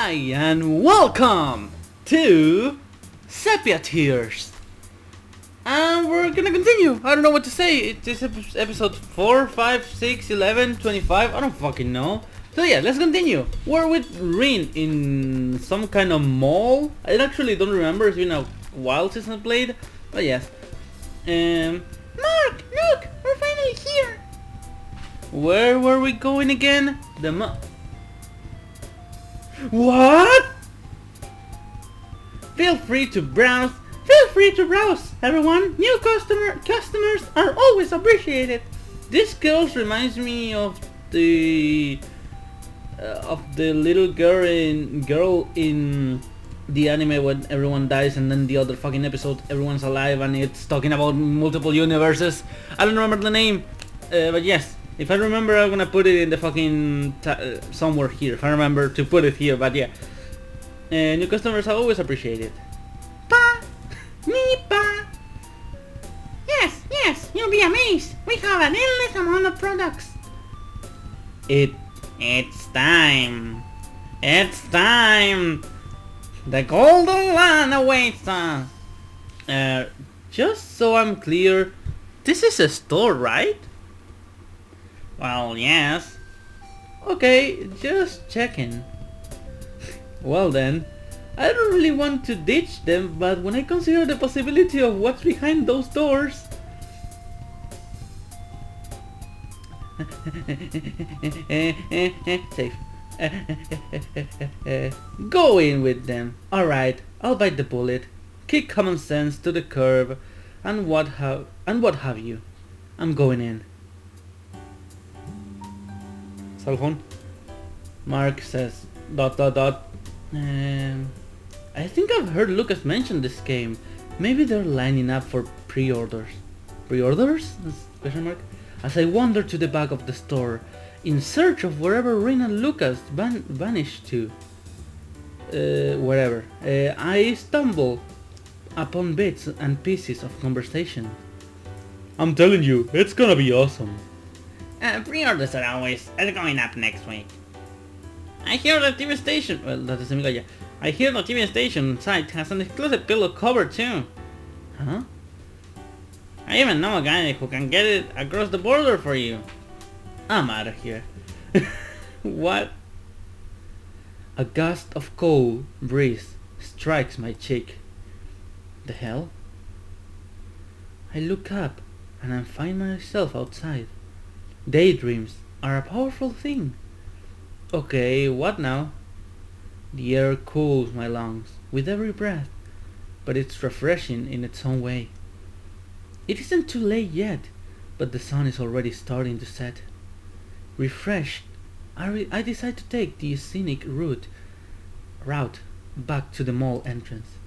Hi and welcome to Sepia Tears. And we're gonna continue. I don't know what to say. It's this episode 4, 5, 6, 11, 25. I don't fucking know. So yeah, let's continue. We're with Rin in some kind of mall. I actually don't remember. It's been a while since I played. But yes. Mark, look, we're finally here. Where were we going again? What? Feel free to browse. Everyone. New customers are always appreciated. This girl reminds me of the little girl in the anime when everyone dies and then the other fucking episode everyone's alive and it's talking about multiple universes. I don't remember the name, but yes, if I remember I'm gonna put it in the fucking somewhere here if I remember to put it here. But yeah, new customers are always appreciated. Pa! Me pa! Yes, you'll be amazed. We have an endless amount of products. It's time. The golden land awaits us. Just so I'm clear, this is a store, right? Well, yes. Okay, just checking. Well then, I don't really want to ditch them, but when I consider the possibility of what's behind those doors... Safe. Go in with them. Alright, I'll bite the bullet, kick common sense to the curb, and what have you. I'm going in. Cell phone. Mark says ... I think I've heard Lucas mention this game. Maybe they're lining up for pre-orders. Pre-orders? Question mark. As I wander to the back of the store, in search of wherever Rin and Lucas vanished to. Wherever. I stumble upon bits and pieces of conversation. I'm telling you, it's gonna be awesome. Pre-orders are always going up next week. I hear the TV station... Well, that doesn't mean I hear the TV station site has an exclusive pillow cover too. Huh? I even know a guy who can get it across the border for you. I'm out of here. What? A gust of cold breeze strikes my cheek. The hell? I look up and I find myself outside. Daydreams are a powerful thing. Okay, what now? The air cools my lungs with every breath, but it's refreshing in its own way. It isn't too late yet, but the sun is already starting to set. Refreshed, I decide to take the scenic route back to the mall entrance.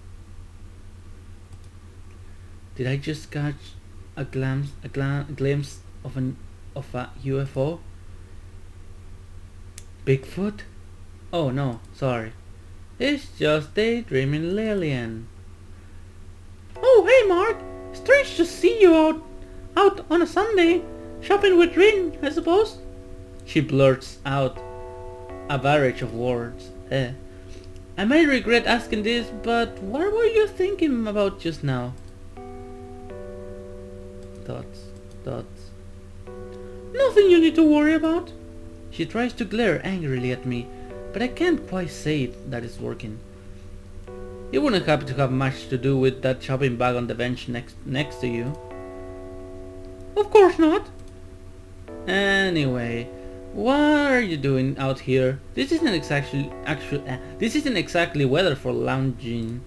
Did I just catch a glimpse of a UFO? Bigfoot? Oh no, sorry. It's just daydreaming Lillian. Oh hey Mark! Strange to see you out on a Sunday, shopping with Rin, I suppose? She blurts out a barrage of words. I may regret asking this, but what were you thinking about just now? Thoughts. Nothing you need to worry about. She tries to glare angrily at me, but I can't quite say that it's working. You wouldn't happen to have much to do with that shopping bag on the bench next to you. Of course not. Anyway, what are you doing out here? This isn't exactly weather for lounging.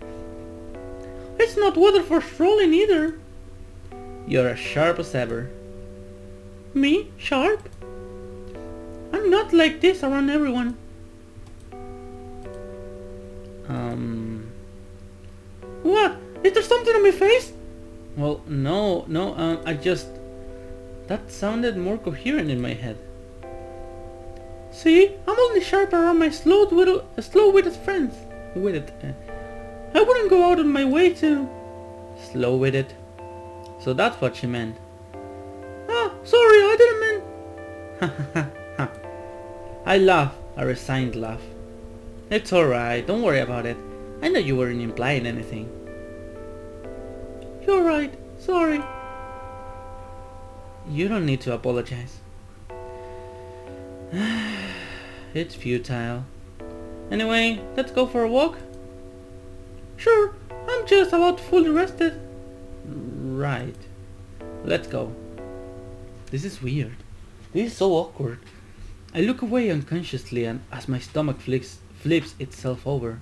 It's not weather for strolling either. You're as sharp as ever. Me? Sharp? I'm not like this around everyone. What? Is there something on my face? Well, no, that sounded more coherent in my head. See, I'm only sharp around my slow-witted friends. I wouldn't go out on my way to... Slow-witted? So that's what she meant. Ah, sorry, I didn't mean... I laugh, a resigned laugh. It's alright, don't worry about it. I know you weren't implying anything. You're right, sorry. You don't need to apologize. It's futile. Anyway, let's go for a walk? Sure, I'm just about fully rested. Right. Let's go. This is weird. This is so awkward. I look away unconsciously and as my stomach flips itself over.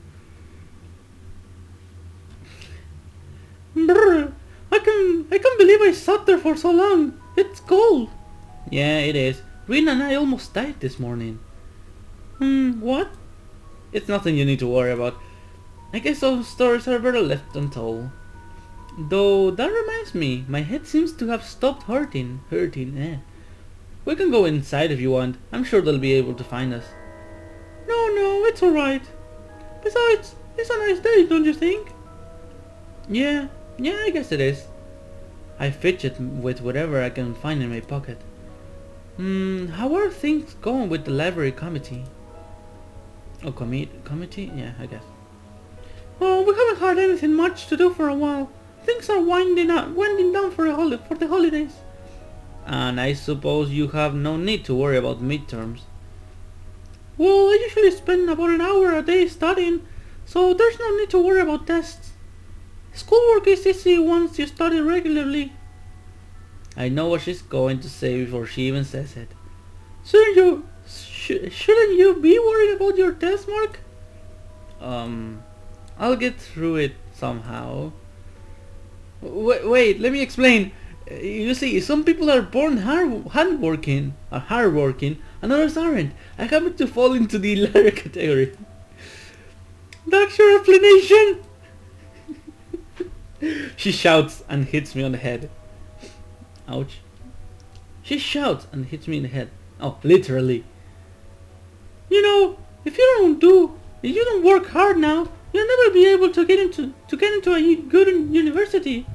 Brr, I can't believe I sat there for so long. It's cold. Yeah, it is. Rina and I almost died this morning. What? It's nothing you need to worry about. I guess those stories are better left untold. Though that reminds me, my head seems to have stopped hurting. We can go inside if you want. I'm sure they'll be able to find us. No, it's alright. Besides, it's a nice day, don't you think? Yeah, I guess it is. I fidget with whatever I can find in my pocket. How are things going with the library committee? Oh, committee? Yeah, I guess. Oh, we haven't had anything much to do for a while. Things are winding down for the holidays. And I suppose you have no need to worry about midterms. Well, I usually spend about an hour a day studying, so there's no need to worry about tests. Schoolwork is easy once you study regularly. I know what she's going to say before she even says it. Shouldn't you be worried about your test, Mark? I'll get through it somehow. Wait, let me explain. You see, some people are born hardworking, and others aren't. I happen to fall into the latter category. That's your explanation! She shouts and hits me on the head. Ouch. She shouts and hits me in the head. Oh, literally. You know, if you don't work hard now, you'll never be able to get into a good university.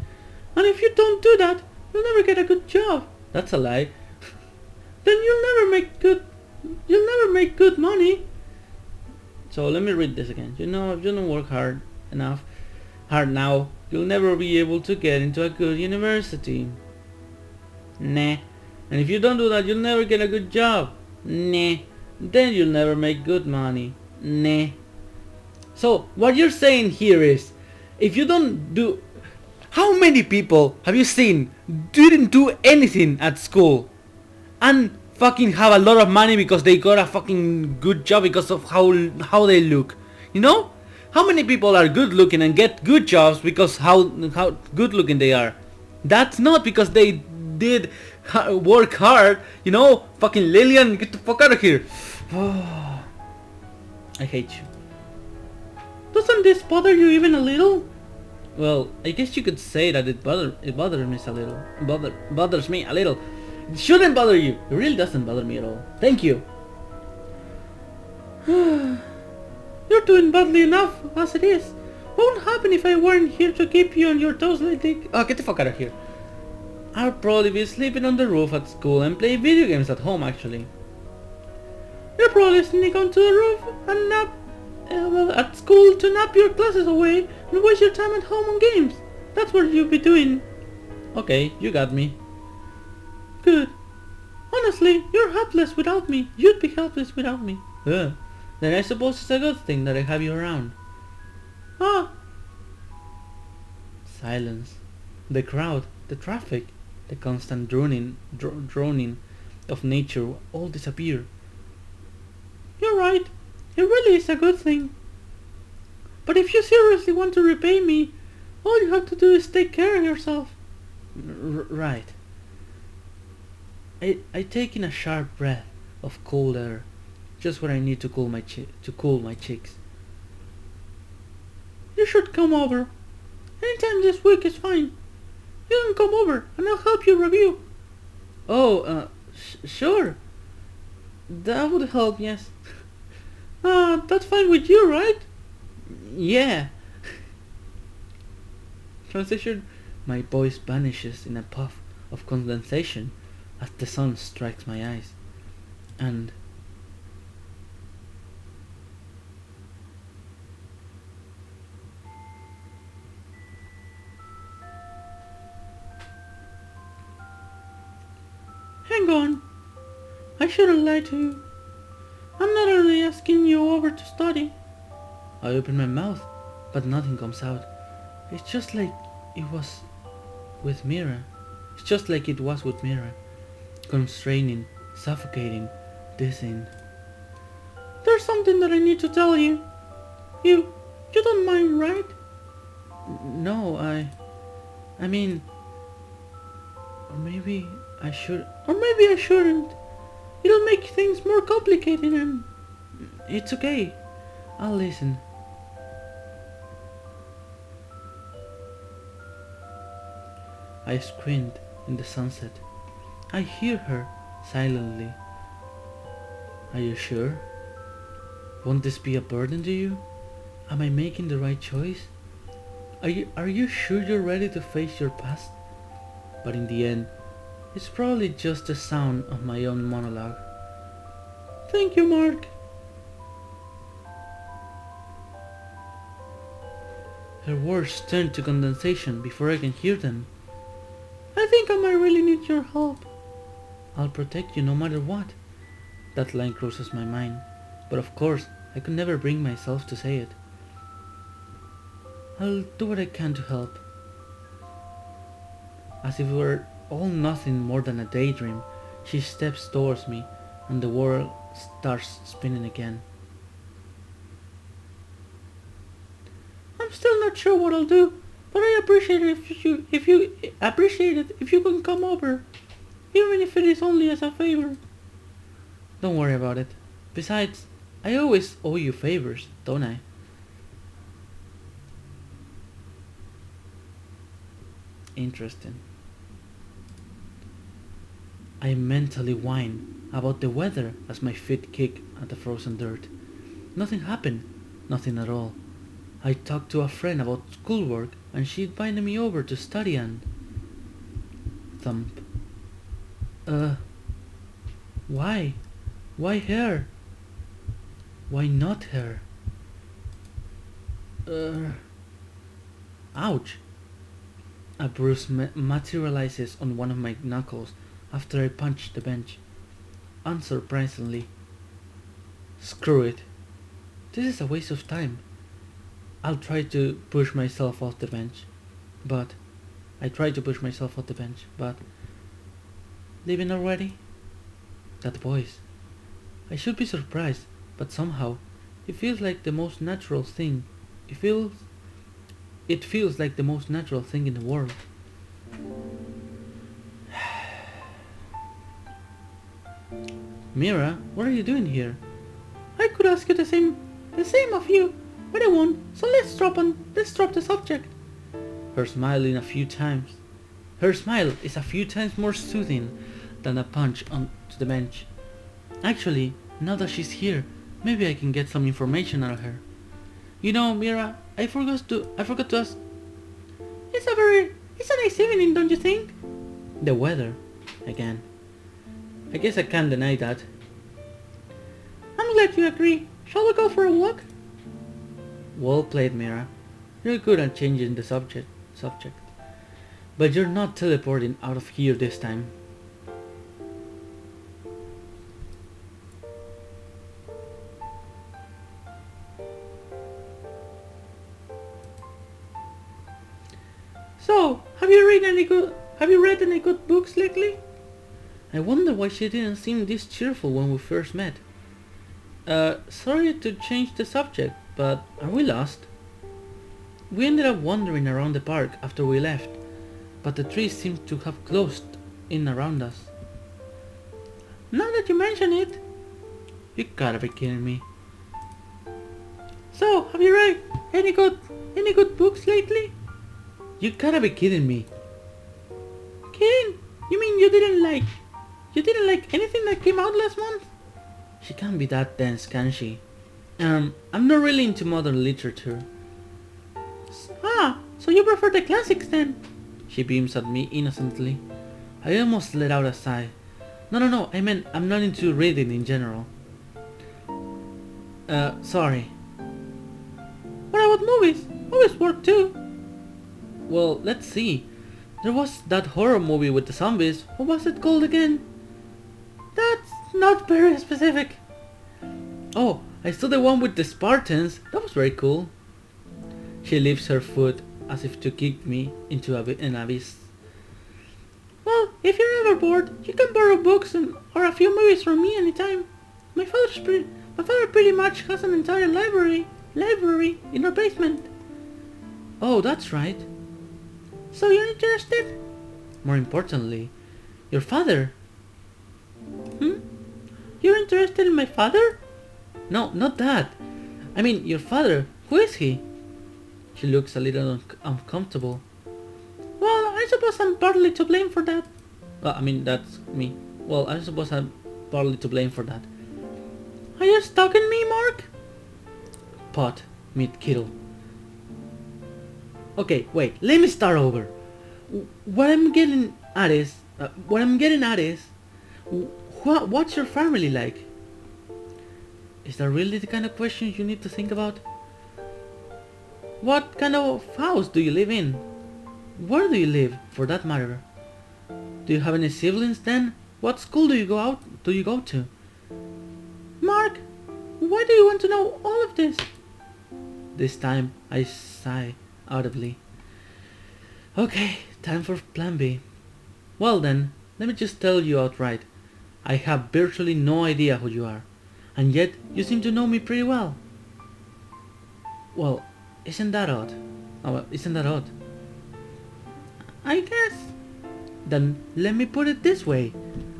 And if you don't do that, you'll never get a good job. That's a lie. Then you'll never make good money. So let me read this again. You know, if you don't work hard now, you'll never be able to get into a good university. Nah. And if you don't do that, you'll never get a good job. Nah. Then you'll never make good money. Nah. So what you're saying here is, if you don't do... How many people have you seen didn't do anything at school and fucking have a lot of money because they got a fucking good job because of how they look? You know? How many people are good looking and get good jobs because how good looking they are? That's not because they did work hard. You know? Fucking Lillian, get the fuck out of here. I hate you. Doesn't this bother you even a little? Well, I guess you could say that it bothers me a little. Bothers me a little. It shouldn't bother you. It really doesn't bother me at all. Thank you. You're doing badly enough as it is. What would happen if I weren't here to keep you on your toes like this? Oh, get the fuck out of here. I'll probably be sleeping on the roof at school and play video games at home, actually. You'll probably sneak onto the roof and nap at school to nap your classes away and waste your time at home on games. That's what you'll be doing. Okay, you got me. Good. Honestly, you're helpless without me. You'd be helpless without me. Then I suppose it's a good thing that I have you around. Ah. Silence. The crowd, the traffic, the constant droning of nature all disappear. You're right. It really is a good thing. But if you seriously want to repay me, all you have to do is take care of yourself. Right. I take in a sharp breath of cold air, just what I need to cool my cheeks. You should come over. Anytime this week is fine. You can come over and I'll help you review. Oh, sure. That would help, yes. That's fine with you, right? Yeah. Transition. My voice vanishes in a puff of condensation as the sun strikes my eyes. And hang on. I shouldn't lie to you. I'm not only asking you over to study. I open my mouth, but nothing comes out. It's just like it was with Myra. It's just like it was with Myra. Constraining, suffocating, dizzying. There's something that I need to tell you. You don't mind, right? No, I mean, or maybe I should, or maybe I shouldn't. It'll make things more complicated and it's okay. I'll listen. I squint in the sunset. I hear her silently. Are you sure? Won't this be a burden to you? Am I making the right choice? Are you sure you're ready to face your past? But in the end, it's probably just the sound of my own monologue. Thank you, Mark. Her words turn to condensation before I can hear them. I think I might really need your help. I'll protect you no matter what. That line crosses my mind, but of course I could never bring myself to say it. I'll do what I can to help. As if it were all nothing more than a daydream, she steps towards me and the world starts spinning again. I'm still not sure what I'll do, but I appreciate it if you can come over, even if it is only as a favor. Don't worry about it. Besides, I always owe you favors, don't I? Interesting. I mentally whine about the weather as my feet kick at the frozen dirt. Nothing happened. Nothing at all. I talked to a friend about schoolwork and she invited me over to study and... Thump. Why? Why her? Why not her? Ouch! A bruise materializes on one of my knuckles after I punch the bench. Unsurprisingly. Screw it. This is a waste of time. I'll try to push myself off the bench. But... Leaving already? That voice. I should be surprised, but somehow it feels like the most natural thing. It feels like the most natural thing in the world. Myra, what are you doing here? I could ask you the same of you, but I won't. So let's drop the subject. Her smile is a few times more soothing than a punch onto the bench. Actually, now that she's here, maybe I can get some information out of her. You know, Myra, I forgot to ask. It's a nice evening, don't you think? The weather, again. I guess I can't deny that. I'm glad you agree. Shall we go for a walk? Well played, Myra. You're good at changing the subject. But you're not teleporting out of here this time. So, have you read any good books lately? I wonder why she didn't seem this cheerful when we first met. Sorry to change the subject, but are we lost? We ended up wandering around the park after we left, but the trees seemed to have closed in around us. Now that you mention it, you gotta be kidding me. So, have you read any good books lately? You gotta be kidding me. Kidding? You mean you didn't like anything that came out last month? She can't be that dense, can she? I'm not really into modern literature. So you prefer the classics then? She beams at me innocently. I almost let out a sigh. No, I meant I'm not into reading in general. Sorry. What about movies? Movies work too. Well, let's see. There was that horror movie with the zombies. What was it called again? not very specific. Oh, I saw the one with the Spartans. That was very cool. She lifts her foot as if to kick me into an abyss. Well, if you're ever bored, you can borrow books or a few movies from me anytime. My father pretty much has an entire library in our basement. Oh, that's right. So you're interested? More importantly, your father. You're interested in my father? No, not that. I mean, your father. Who is he? She looks a little uncomfortable. Well, I suppose I'm partly to blame for that. I mean, that's me. Well, I suppose I'm partly to blame for that. Are you stalking me, Mark? Pot, mid-kittle. Okay, wait, let me start over. What I'm getting at is, what's your family like? Is that really the kind of question you need to think about? What kind of house do you live in? Where do you live, for that matter? Do you have any siblings then? What school do you go to? Mark, why do you want to know all of this? This time I sigh audibly. Okay, time for plan B. Well then, let me just tell you outright. I have virtually no idea who you are, and yet you seem to know me pretty well. Well, isn't that odd? I guess. Then let me put it this way.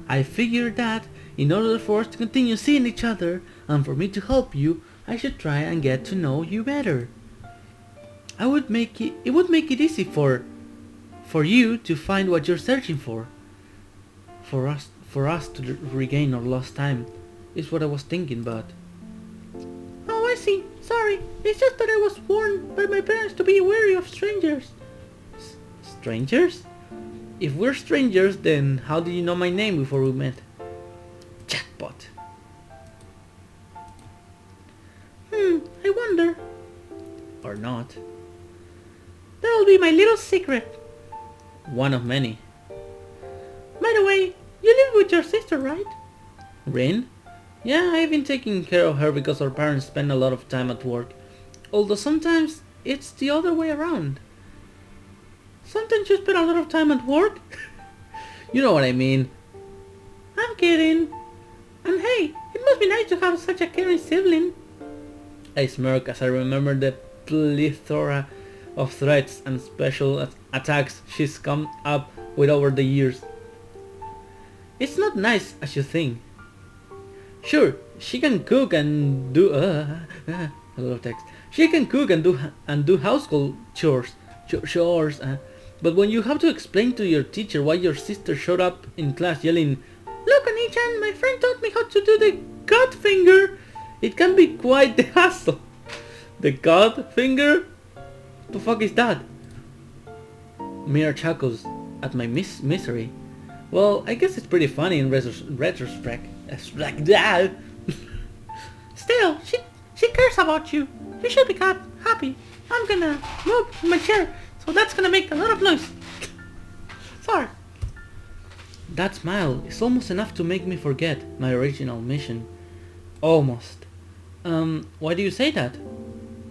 I figured that in order for us to continue seeing each other and for me to help you, I should try and get to know you better. It would make it easy for you to find what you're searching for. For us to regain our lost time is what I was thinking about. Oh, I see. Sorry. It's just that I was warned by my parents to be wary of strangers. Strangers? If we're strangers, then how did you know my name before we met? Jackpot. I wonder. Or not. That'll be my little secret. One of many. By the way, you live with your sister, right? Rin? Yeah, I've been taking care of her because our parents spend a lot of time at work. Although sometimes it's the other way around. Sometimes you spend a lot of time at work? You know what I mean. I'm kidding. And hey, it must be nice to have such a caring sibling. I smirk as I remember the plethora of threats and special attacks she's come up with over the years. It's not nice as you think. Sure, she can cook and do a lot of text. She can cook and do household chores, but when you have to explain to your teacher why your sister showed up in class yelling, "Look, Oni-chan, my friend taught me how to do the God finger," it can be quite the hassle. The God finger? The fuck is that? Myra chuckles at my misery. Well, I guess it's pretty funny in retrospect. Like that. Still, she cares about you. You should be happy. I'm gonna move my chair, so that's gonna make a lot of noise. Sorry. That smile is almost enough to make me forget my original mission. Almost. Why do you say that?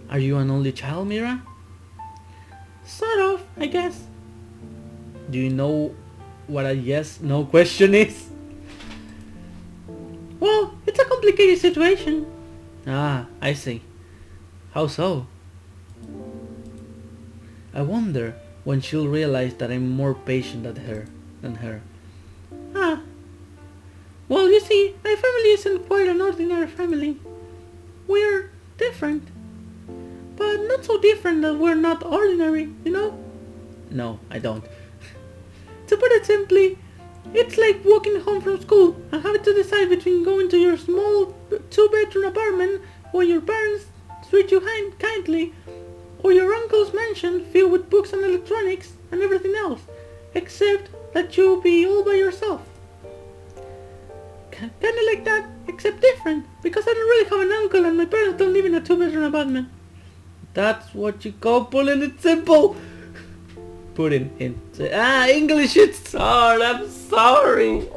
Are you an only child, Myra? Sort of, I guess. Do you know what a yes/no question is? Well, it's a complicated situation. Ah, I see. How so? I wonder when she'll realize that I'm more patient than her. Ah. Well, you see, my family isn't quite an ordinary family. We're different. But not so different that we're not ordinary, you know? No, I don't. To put it simply, it's like walking home from school and having to decide between going to your small 2-bedroom apartment where your parents treat you kindly, or your uncle's mansion filled with books and electronics and everything else, except that you'll be all by yourself. Kinda like that, except different, because I don't really have an uncle and my parents don't live in a 2-bedroom apartment. That's what you call pulling it simple. Putting it. English, it's hard. I'm sorry.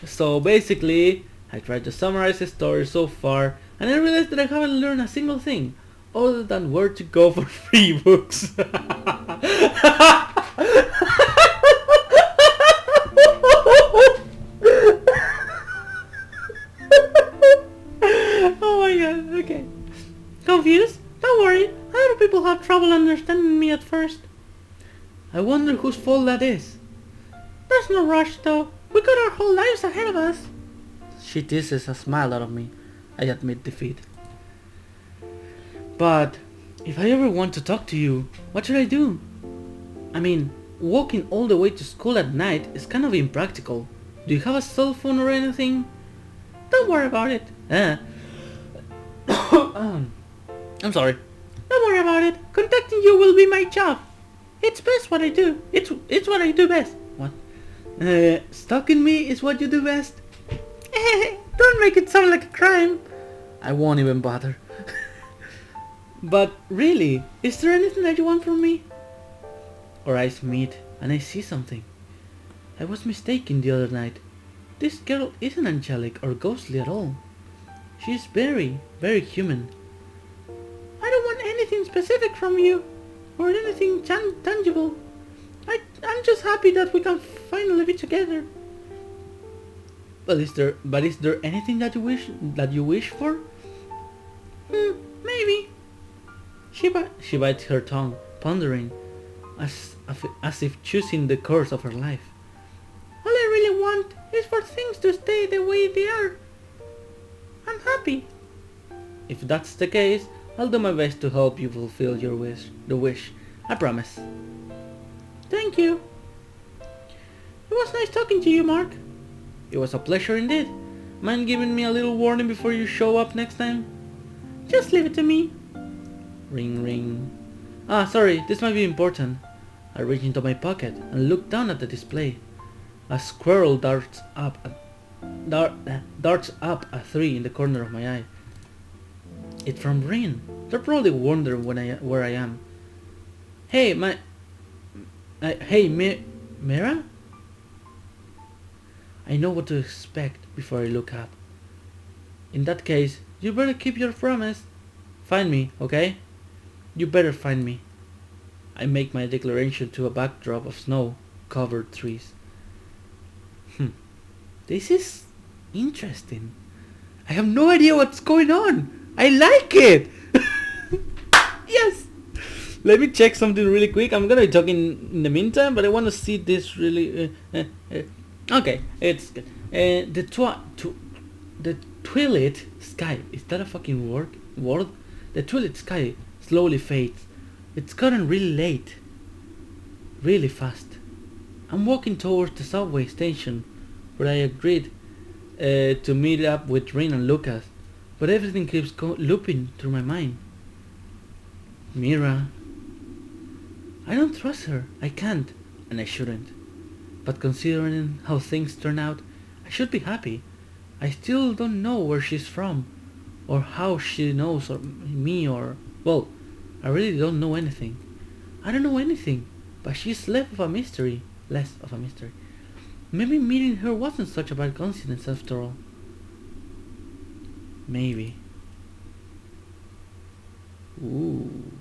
So basically, I tried to summarize the story so far, and I realized that I haven't learned a single thing, other than where to go for free books. Oh my god, okay. Confused? Don't worry, other people have trouble understanding me at first. I wonder whose fault that is. There's no rush though, we got our whole lives ahead of us. She teases a smile out of me. I admit defeat. But if I ever want to talk to you, what should I do? I mean, walking all the way to school at night is kind of impractical. Do you have a cell phone or anything? Don't worry about it. I'm sorry. Don't worry about it. Contacting you will be my job. It's best what I do. It's what I do best. What? Stalking me is what you do best? Don't make it sound like a crime. I won't even bother. But really, is there anything that you want from me? Our eyes meet and I see something. I was mistaken the other night. This girl isn't angelic or ghostly at all. She's very, very human. I don't want anything specific from you, or anything tangible. I'm just happy that we can finally be together. But is there anything that you wish for? Maybe. She bites her tongue, pondering, as if choosing the course of her life. All I really want is for things to stay the way they are. I'm happy. If that's the case, I'll do my best to help you fulfill your wish. I promise. Thank you. It was nice talking to you, Mark. It was a pleasure indeed. Mind giving me a little warning before you show up next time? Just leave it to me. Ring ring. Sorry, this might be important. I reach into my pocket and look down at the display. A squirrel darts up a 3 in the corner of my eye. It's from Rin. They're probably wondering where I am. Hey, Myra? I know what to expect before I look up. In that case, you better keep your promise. Find me, okay? You better find me. I make my declaration to a backdrop of snow-covered trees. This is interesting. I have no idea what's going on. I like it. Yes. Let me check something really quick. I'm gonna be talking in the meantime, but I want to see this really. Okay, it's good. The twilight sky. Is that a fucking word? The twilight sky slowly fades. It's gotten really late. Really fast. I'm walking towards the subway station, where I agreed to meet up with Rin and Lucas, but everything keeps looping through my mind. Myra. I don't trust her. I can't, and I shouldn't. But considering how things turn out, I should be happy. I still don't know where she's from, or how she knows me, or... Well, I really don't know anything. I don't know anything, but she's less of a mystery. Maybe meeting her wasn't such a bad coincidence after all. Maybe. Ooh.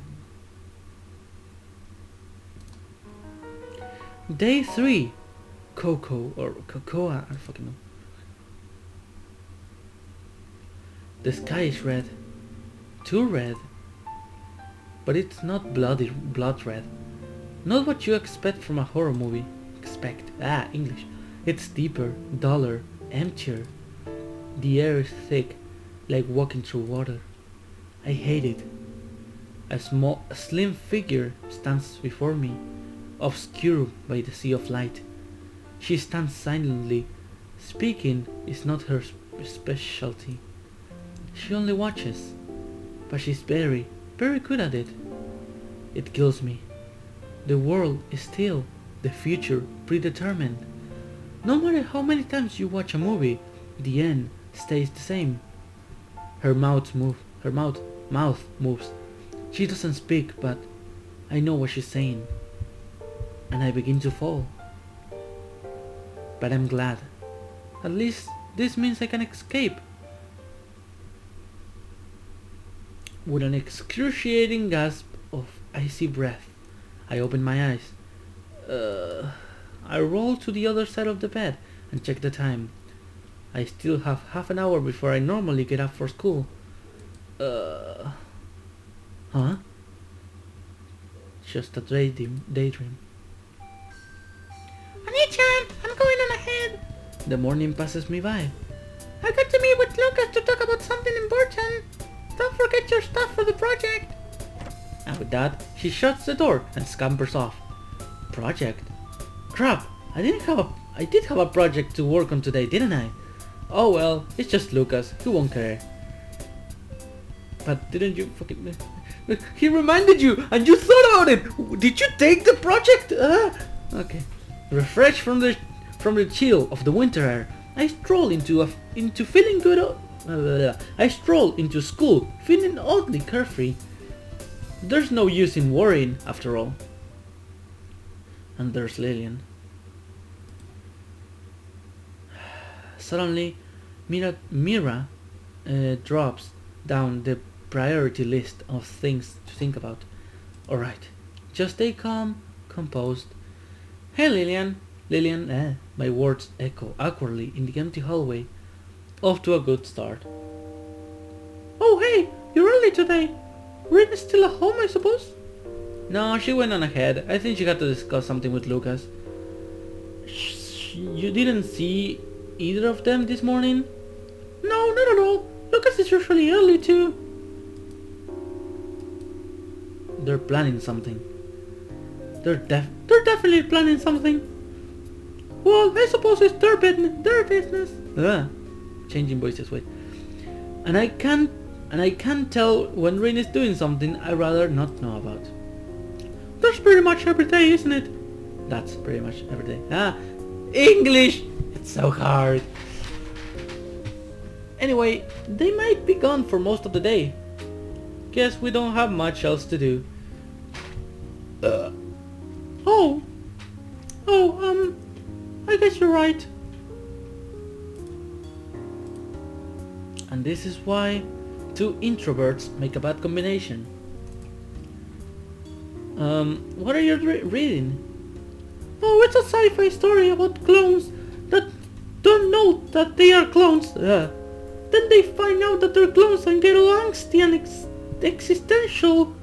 Day 3. Cocoa or cocoa, I don't fucking know. The sky is red. Too red. But it's not blood red. Not what you expect from a horror movie. English. It's deeper, duller, emptier. The air is thick, like walking through water. I hate it. A slim figure stands before me, obscured by the sea of light. She stands silently. Speaking is not her specialty. She only watches, but she's very, very good at it. It kills me. The world is still, the future predetermined. No matter how many times you watch a movie, the end stays the same. Her mouth moves. She doesn't speak, but I know what she's saying. And I begin to fall. But I'm glad. At least this means I can escape. With an excruciating gasp of icy breath, I open my eyes. I roll to the other side of the bed and check the time. I still have half an hour before I normally get up for school. Huh? Just a daydream. Oni-chan, I'm going on ahead. The morning passes me by. I got to meet with Lucas to talk about something important. Don't forget your stuff for the project. And with that, she shuts the door and scampers off. Project? Crap! I did have a project to work on today, didn't I? Oh well, it's just Lucas. He won't care. But didn't you fucking... He reminded you, and you thought about it. Did you take the project? Okay. Refreshed from the chill of the winter air, I stroll into feeling good. I stroll into school, feeling oddly carefree. There's no use in worrying, after all. And there's Lillian. Suddenly, Myra drops down the priority list of things to think about. Alright, just stay calm, composed. Hey Lillian. My words echo awkwardly in the empty hallway. Off to a good start. Oh hey, you're early today. Rin is still at home, I suppose? No, she went on ahead. I think she had to discuss something with Lucas. You didn't see either of them this morning? No, not at all. Lucas is usually early too. They're planning something. They're definitely planning something. Well, I suppose it's their business. Changing voices, wait. And I can't tell when Rin is doing something I'd rather not know about. That's pretty much every day, isn't it? That's pretty much every day. English! It's so hard. Anyway, they might be gone for most of the day. Guess we don't have much else to do. I guess you're right. And this is why two introverts make a bad combination. What are you reading? Oh, it's a sci-fi story about clones that don't know that they are clones. Then they find out that they're clones and get all angsty and existential.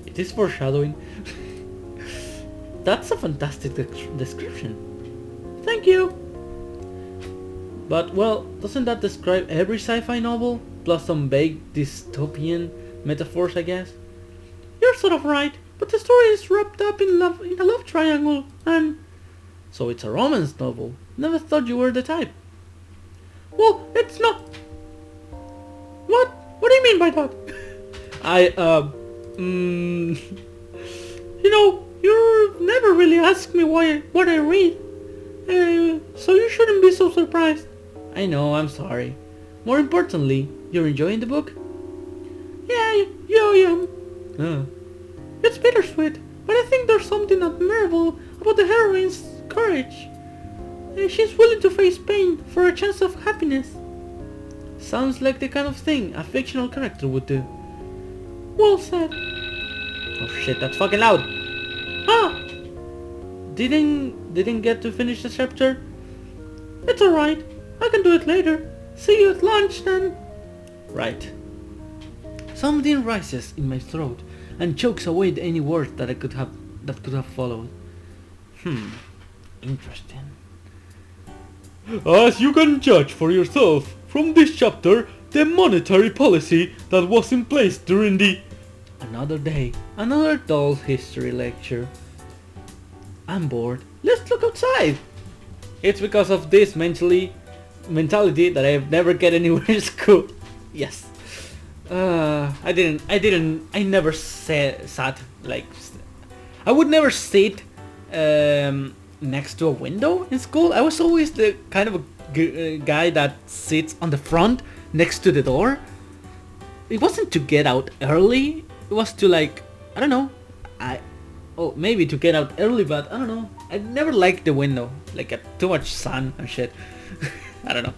It is foreshadowing. That's a fantastic description. Thank you. But well, doesn't that describe every sci-fi novel? Plus some vague dystopian metaphors, I guess? You're sort of right, but the story is wrapped up in a love triangle, and... So it's a romance novel. Never thought you were the type. Well, it's not... What? What do you mean by that? You know, you never really asked me what I read. So you shouldn't be so surprised. I know, I'm sorry. More importantly, you're enjoying the book? Yeah, I am. It's bittersweet, but I think there's something admirable about the heroine's courage. She's willing to face pain for a chance of happiness. Sounds like the kind of thing a fictional character would do. Well said. Oh shit, that's fucking loud. Didn't get to finish the chapter? It's alright. I can do it later. See you at lunch then. Right. Something rises in my throat and chokes away any word that could have followed. Interesting. As you can judge for yourself from this chapter, the monetary policy that was in place during the... Another day, another dull history lecture. I'm bored. Let's look outside. It's because of this mentality that I've never get anywhere in school. Yes. I never sat like... I would never sit next to a window in school. I was always the kind of a guy that sits on the front next to the door. It wasn't to get out early. It was to like, I don't know. Maybe to get out early, but I don't know. I never liked the window. Like too much sun and shit. I don't know.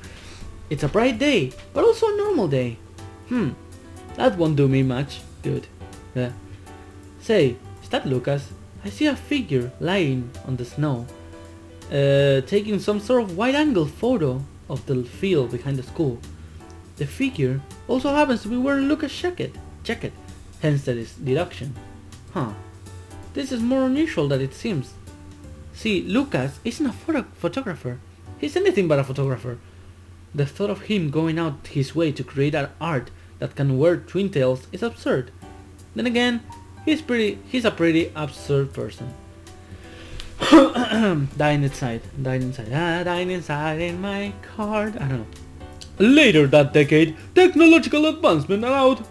It's a bright day, but also a normal day. That won't do me much good. Yeah. Say, is that Lucas? I see a figure lying on the snow, taking some sort of wide-angle photo of the field behind the school. The figure also happens to be wearing Lucas' jacket, hence that is deduction. This is more unusual than it seems. See, Lucas isn't a photographer. He's anything but a photographer. The thought of him going out his way to create an art that can wear twin tails is absurd. Then again, he's a pretty absurd person. Dying inside in my car. I don't know. Later that decade, technological advancement allowed.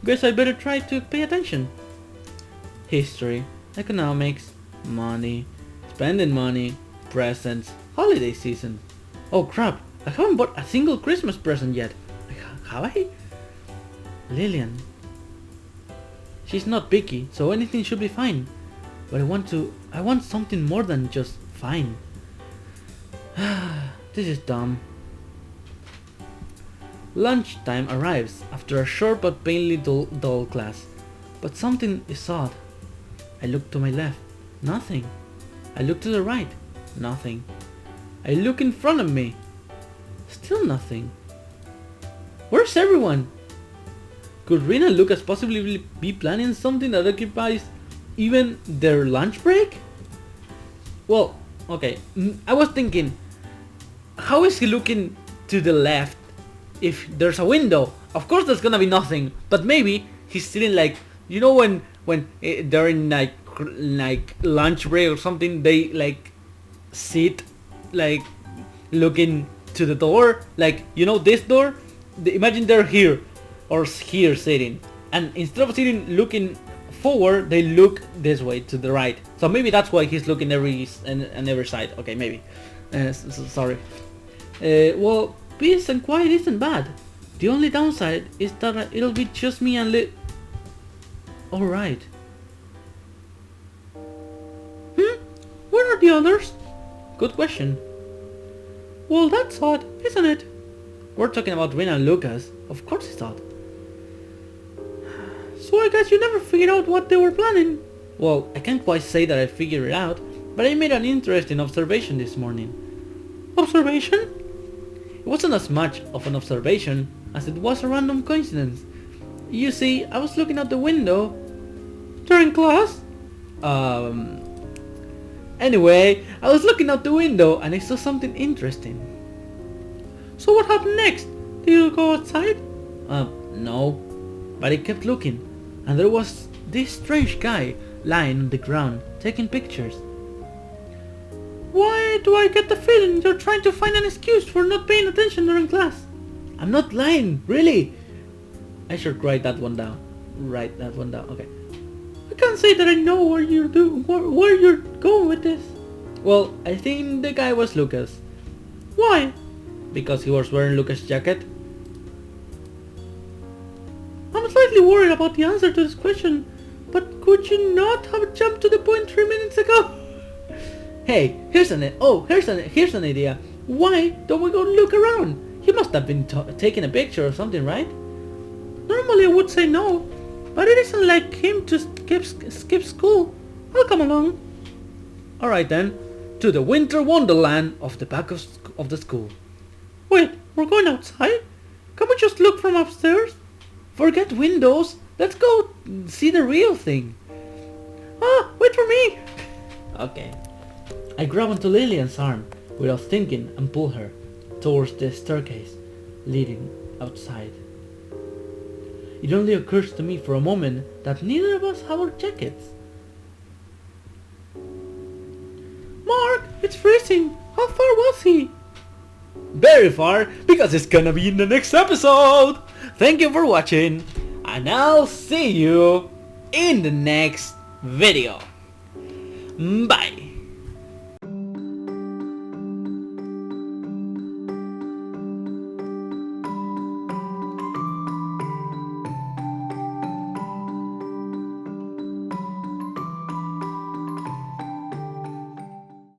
Guess I better try to pay attention. History, economics, money, spending money, presents, holiday season. Oh crap, I haven't bought a single Christmas present yet. Have I? Lillian. She's not picky, so anything should be fine. But I want something more than just fine. This is dumb. Lunchtime arrives after a short but painfully dull class. But something is odd. I look to my left. Nothing. I look to the right. Nothing. I look in front of me. Still nothing. Where's everyone? Could Rina and Lucas possibly be planning something that occupies even their lunch break? Well, okay. I was thinking, how is he looking to the left if there's a window? Of course there's gonna be nothing. But maybe he's sitting like, you know, when they're in like lunch break or something, they like sit like looking to the door, like, you know, this door. Imagine they're here or here sitting, and instead of sitting looking forward, they look this way to the right. So maybe that's why he's looking every side. Okay, maybe. Sorry. Well, peace and quiet isn't bad. The only downside is that it'll be just me and Alright. Where are the others? Good question. Well, that's odd, isn't it? We're talking about Rina and Lucas. Of course it's odd. So I guess you never figured out what they were planning. Well, I can't quite say that I figured it out, but I made an interesting observation this morning. Observation? It wasn't as much of an observation as it was a random coincidence. You see, I was looking out the window during class. Anyway, I was looking out the window and I saw something interesting. So what happened next? Did you go outside? No. But I kept looking, and there was this strange guy lying on the ground taking pictures. Why do I get the feeling you're trying to find an excuse for not paying attention during class? I'm not lying, really. I should write that one down. Okay. I can't say that I know where you're going with this. Well, I think the guy was Lucas. Why? Because he was wearing Lucas' jacket. I'm slightly worried about the answer to this question, but could you not have jumped to the point 3 minutes ago? Hey, here's an idea. Why don't we go look around? He must have been taking a picture or something, right? Normally I would say no, but it isn't like him to skip school. I'll come along. Alright then, to the winter wonderland of the back of the school. Wait, we're going outside? Can we just look from upstairs? Forget windows, let's go see the real thing. Wait for me! Okay. I grab onto Lillian's arm without thinking and pull her towards the staircase leading outside. It only occurs to me for a moment that neither of us have our jackets. Mark, it's freezing! How far was he? Very far, because it's gonna be in the next episode! Thank you for watching, and I'll see you in the next video. Bye!